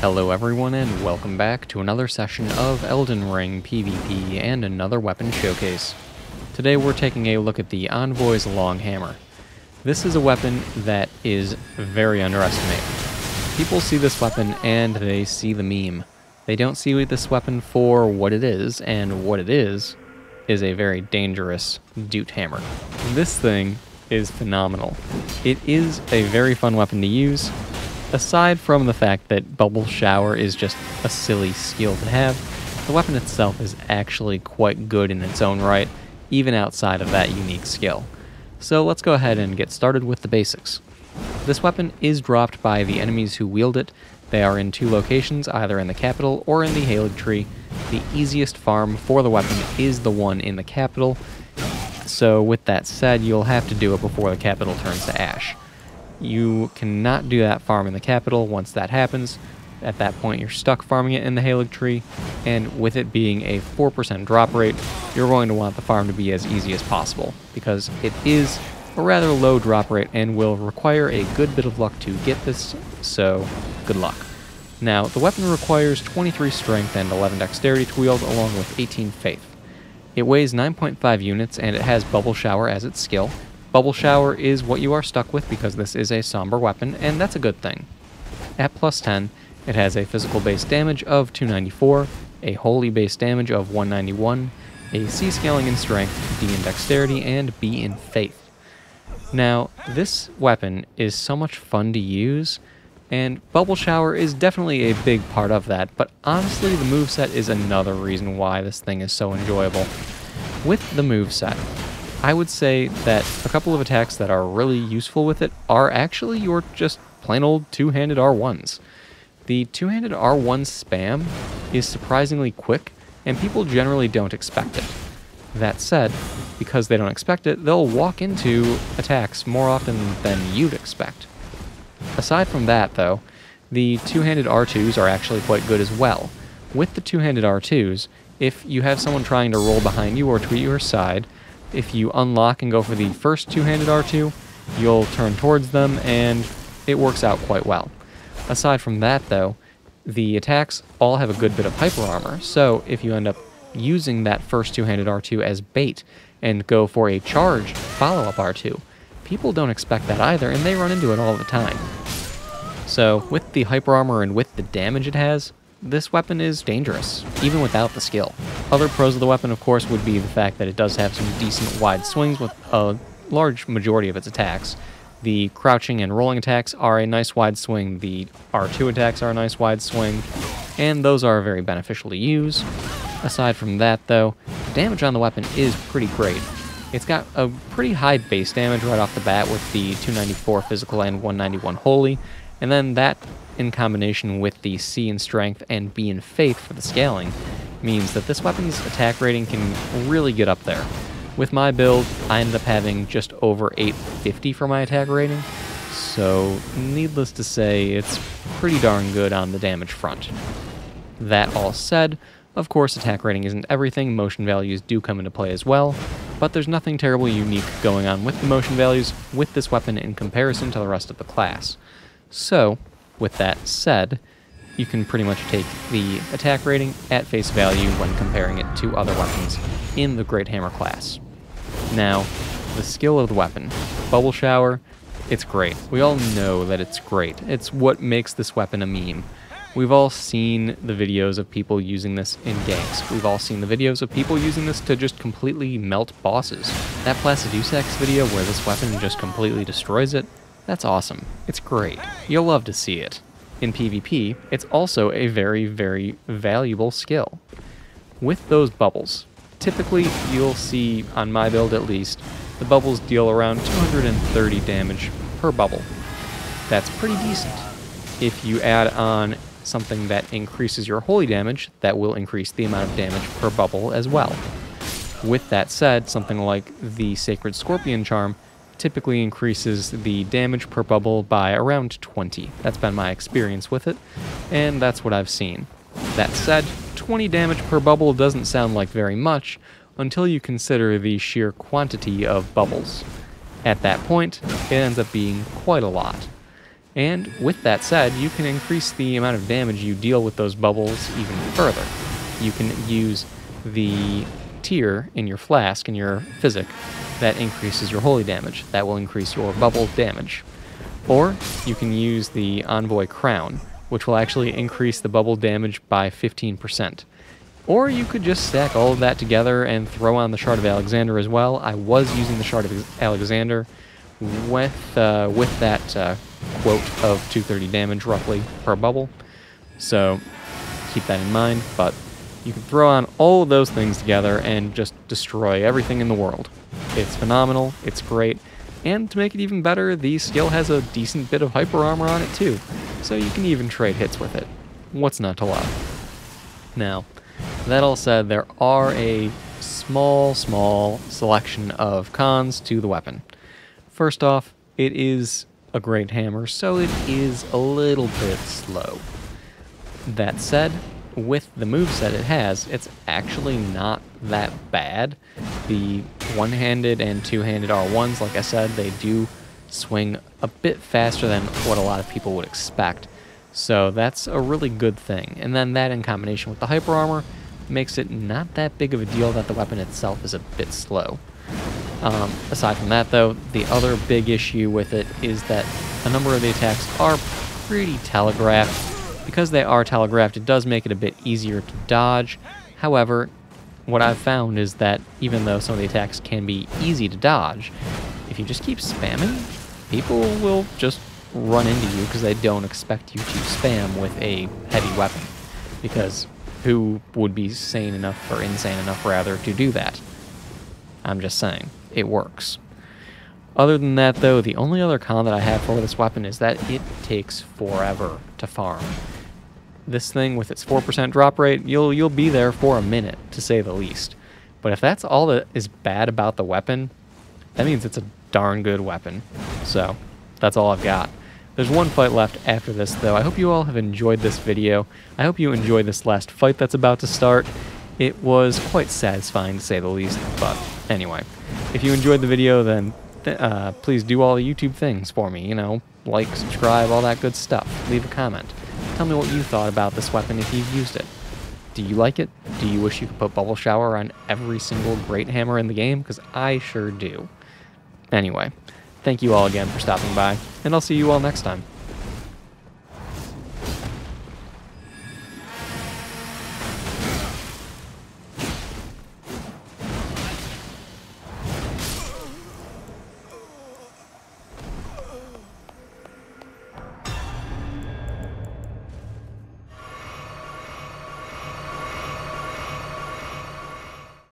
Hello everyone and welcome back to another session of Elden Ring PvP and another weapon showcase. Today we're taking a look at the Envoy's long hammer. This is a weapon that is very underestimated. People see this weapon and they see the meme. They don't see this weapon for what it is, and what it is a very dangerous Doot hammer. This thing is phenomenal. It is a very fun weapon to use. Aside from the fact that Bubble Shower is just a silly skill to have, the weapon itself is actually quite good in its own right, even outside of that unique skill. So let's go ahead and get started with the basics. This weapon is dropped by the enemies who wield it. They are in two locations, either in the capital or in the Halig tree. The easiest farm for the weapon is the one in the capital, so with that said, you'll have to do it before the capital turns to ash. You cannot do that farm in the capital. Once that happens, at that point you're stuck farming it in the Halig tree, and with it being a 4% drop rate, you're going to want the farm to be as easy as possible, because it is a rather low drop rate and will require a good bit of luck to get this, so good luck. Now, the weapon requires 23 strength and 11 dexterity to wield, along with 18 faith. It weighs 9.5 units, and it has Bubble Shower as its skill. Bubble Shower is what you are stuck with because this is a somber weapon, and that's a good thing. At plus 10, it has a physical base damage of 294, a holy base damage of 191, a C scaling in strength, D in dexterity, and B in faith. Now, this weapon is so much fun to use, and Bubble Shower is definitely a big part of that, but honestly the moveset is another reason why this thing is so enjoyable. With the moveset, I would say that a couple of attacks that are really useful with it are actually your just plain old two-handed R1s. The two-handed R1 spam is surprisingly quick, and people generally don't expect it. That said, because they don't expect it, they'll walk into attacks more often than you'd expect. Aside from that, though, the two-handed R2s are actually quite good as well. With the two-handed R2s, if you have someone trying to roll behind you or to your side, if you unlock and go for the first two-handed R2, you'll turn towards them, and it works out quite well. Aside from that, though, the attacks all have a good bit of hyper armor, so if you end up using that first two-handed R2 as bait and go for a charged follow-up R2, people don't expect that either, and they run into it all the time. So, with the hyper armor and with the damage it has, this weapon is dangerous, even without the skill. Other pros of the weapon, of course, would be the fact that it does have some decent wide swings with a large majority of its attacks. The crouching and rolling attacks are a nice wide swing, the R2 attacks are a nice wide swing, and those are very beneficial to use. Aside from that, though, damage on the weapon is pretty great. It's got a pretty high base damage right off the bat with the 294 physical and 191 holy, and then that in combination with the C in strength and B in faith for the scaling means that this weapon's attack rating can really get up there. With my build, I ended up having just over 850 for my attack rating, so needless to say, it's pretty darn good on the damage front. That all said, of course attack rating isn't everything, motion values do come into play as well, but there's nothing terribly unique going on with the motion values with this weapon in comparison to the rest of the class. So, with that said, you can pretty much take the attack rating at face value when comparing it to other weapons in the Great Hammer class. Now, the skill of the weapon. Bubble Shower, it's great. We all know that it's great. It's what makes this weapon a meme. We've all seen the videos of people using this in ganks. We've all seen the videos of people using this to just completely melt bosses. That Placidusax video where this weapon just completely destroys it, that's awesome. It's great. You'll love to see it. In PvP, it's also a very, very valuable skill. With those bubbles, typically you'll see, on my build at least, the bubbles deal around 230 damage per bubble. That's pretty decent. If you add on something that increases your holy damage, that will increase the amount of damage per bubble as well. With that said, something like the Sacred Scorpion Charm typically increases the damage per bubble by around 20. That's been my experience with it, and that's what I've seen. That said, 20 damage per bubble doesn't sound like very much until you consider the sheer quantity of bubbles. At that point, it ends up being quite a lot. And with that said, you can increase the amount of damage you deal with those bubbles even further. You can use the tier in your flask, in your physic, that increases your holy damage. That will increase your bubble damage. Or you can use the Envoy crown, which will actually increase the bubble damage by 15%. Or you could just stack all of that together and throw on the Shard of Alexander as well. I was using the Shard of Alexander with that quote of 230 damage roughly per bubble. So keep that in mind, but you can throw on all of those things together and just destroy everything in the world. It's phenomenal, it's great, and to make it even better, the skill has a decent bit of hyper armor on it too, so you can even trade hits with it. What's not to love? Now, that all said, there are a small selection of cons to the weapon. First off, it is a great hammer, so it is a little bit slow. That said, with the moveset it has, it's actually not that bad. The one-handed and two-handed R1s, like I said, they do swing a bit faster than what a lot of people would expect. So that's a really good thing. And then that in combination with the hyper armor makes it not that big of a deal that the weapon itself is a bit slow. Aside from that though, the other big issue with it is that a number of the attacks are pretty telegraphed. Because they are telegraphed, it does make it a bit easier to dodge. However, what I've found is that even though some of the attacks can be easy to dodge, if you just keep spamming, people will just run into you because they don't expect you to spam with a heavy weapon. Because who would be sane enough, or insane enough rather, to do that? I'm just saying, it works. Other than that though, the only other con that I have for this weapon is that it takes forever to farm. This thing with its 4% drop rate, you'll be there for a minute, to say the least. But if that's all that is bad about the weapon, that means it's a darn good weapon. So, that's all I've got. There's one fight left after this though. I hope you all have enjoyed this video. I hope you enjoyed this last fight that's about to start. It was quite satisfying, to say the least, but anyway. If you enjoyed the video, then please do all the YouTube things for me, you know, like, subscribe, all that good stuff. Leave a comment. Tell me what you thought about this weapon if you've used it. Do you like it? Do you wish you could put Bubble Shower on every single great hammer in the game? Because I sure do. Anyway, thank you all again for stopping by, and I'll see you all next time.